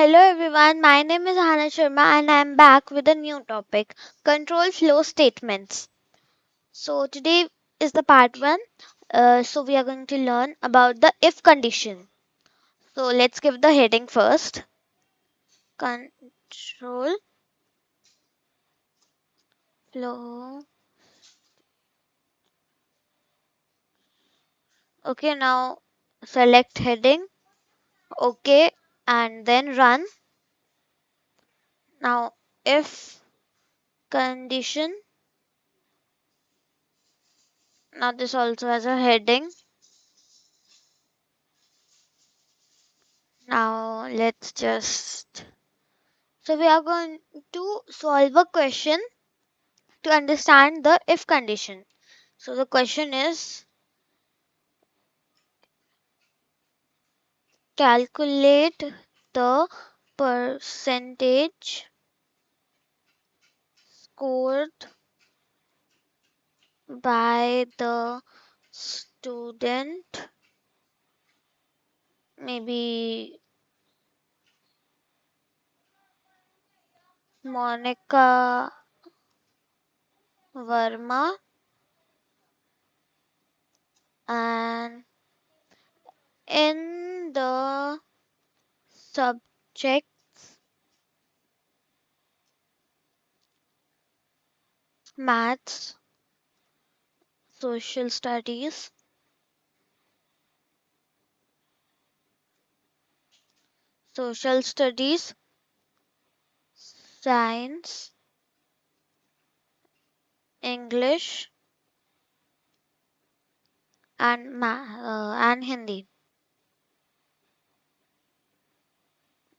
Hello everyone, my name is Hana Sharma and I am back with a new topic, control flow statements. So today is the part 1. So we are going to learn about the if condition. So let's give the heading first. Control flow. Okay, now select heading. Okay, and then run. Now if condition. Now this also has a heading. Now let's just. So we are going to solve a question to understand the if condition. So the question is calculate the percentage scored by the student, maybe Monica Verma, and in the subject maths, social studies, social studies, science, English, and Hindi.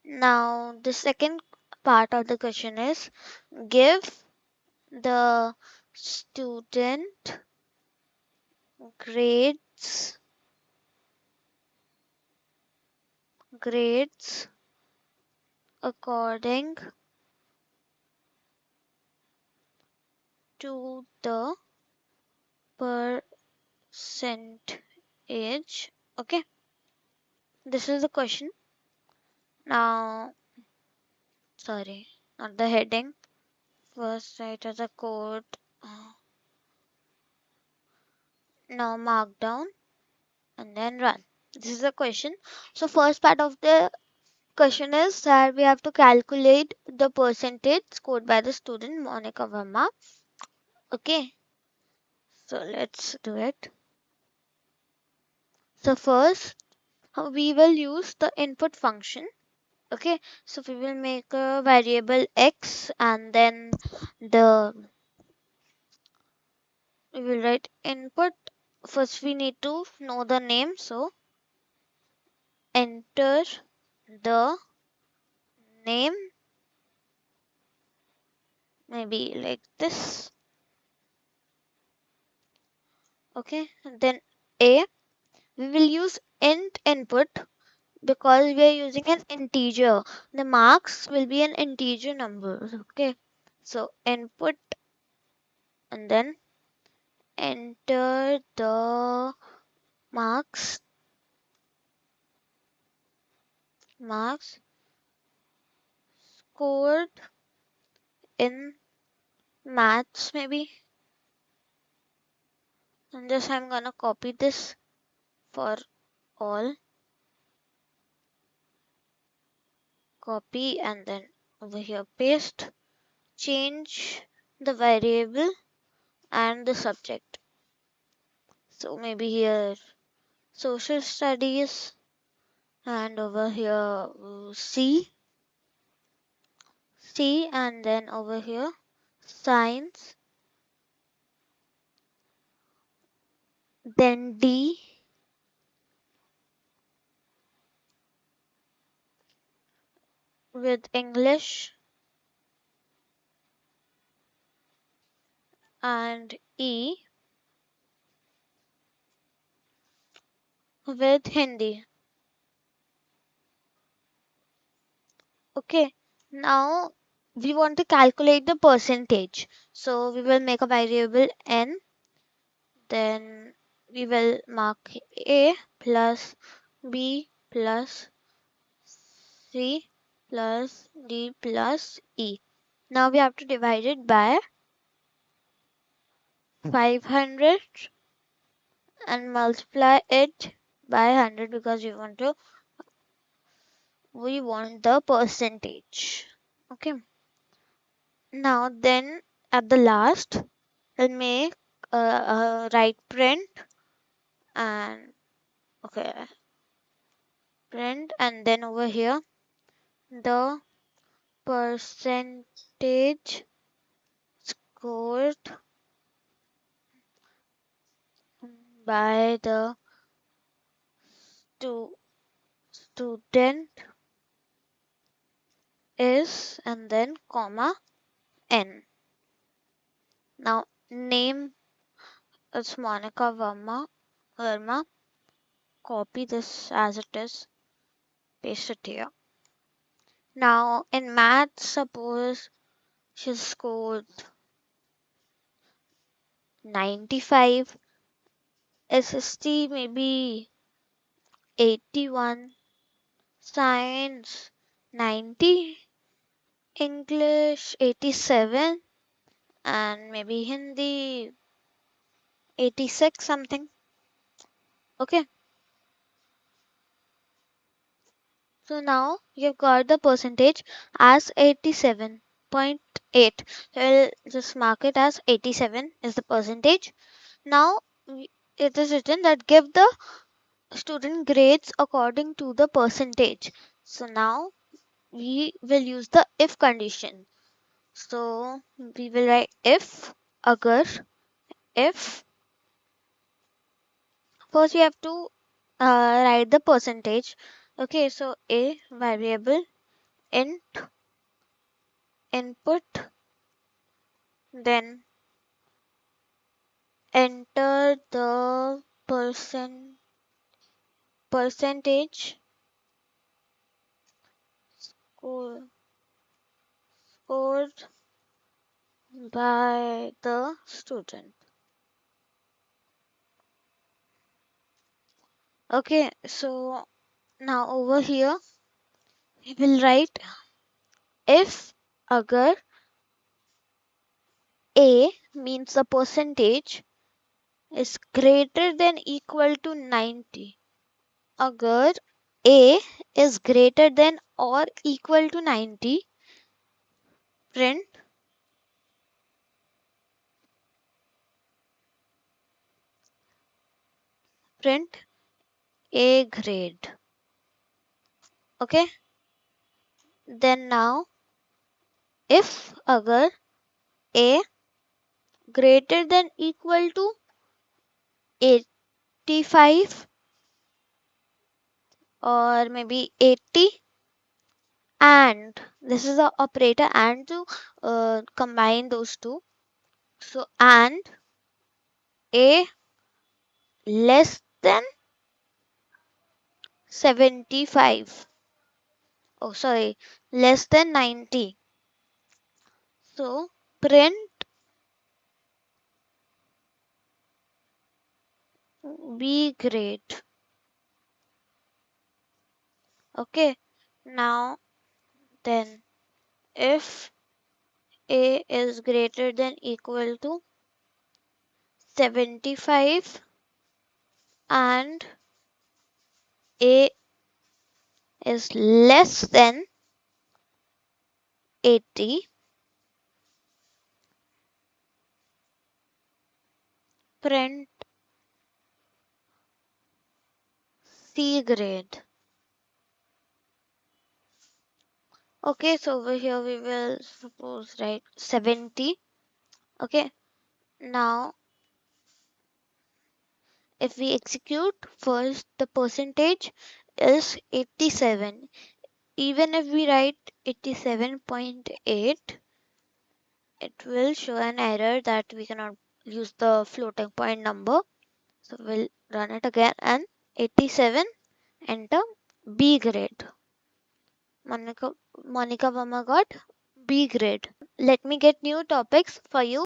Now, the second part of the question is give the student grades grades according to the percentage. Okay, this is the question. Now, sorry, not the heading. First, write as a code. Now, mark down and then run. This is the question. So, first part of the question is that we have to calculate the percentage scored by the student Monica Verma. Okay, so let's do it. So first we will use the input function. Okay, so we will make a variable x and then the we will write input. First we need to know the name, so enter the name, maybe like this. Okay, and then a, we will use int input because we are using an integer. The marks will be an integer number. Okay, so input and then enter the marks marks scored in maths, maybe. And just I'm gonna copy this for all. Copy and then over here paste. Change the variable and the subject. So maybe here social studies, and over here C, and then over here science, then D, with English, and E with Hindi. Okay, now we want to calculate the percentage. So we will make a variable n, then we will mark A plus B plus C plus D plus E. Now we have to divide it by 500 and multiply it by 100 because we want the percentage. Okay. Now then at the last we'll make a right print and okay print, and then over here the percentage scored by the stu- student is, and then comma n. Now name is Monica Verma. Copy this as it is, paste it here. Now in math, suppose she scored 95, SST maybe 81, science 90, English 87, and maybe Hindi 86 something. Okay, so now you've got the percentage as 87.8. So I'll just mark it as 87 is the percentage. Now it is written that give the student grades according to the percentage. So now we will use the if condition. So we will write agar, if first we have to write the percentage. Okay, so a variable int input, then enter the percentage score, scored by the student. Okay, so now over here we will write if agar a means the percentage is greater than equal to 90. Agar a is greater than or equal to 90, print print a grade. Okay, then now if agar a greater than equal to 85 or maybe 80, and this is the operator and to combine those two. So and a less than 75. Oh, sorry, less than 90. So print B grade. Okay, now then if A is greater than equal to 75 and A is less than 80, print C grade. Okay, so over here we will suppose write 70. Okay, now if we execute first, the percentage is 87. Even if we write 87.8, it will show an error that we cannot use the floating point number. So we'll run it again and 87, enter B grade. Monica Verma got B grade. Let me get new topics for you.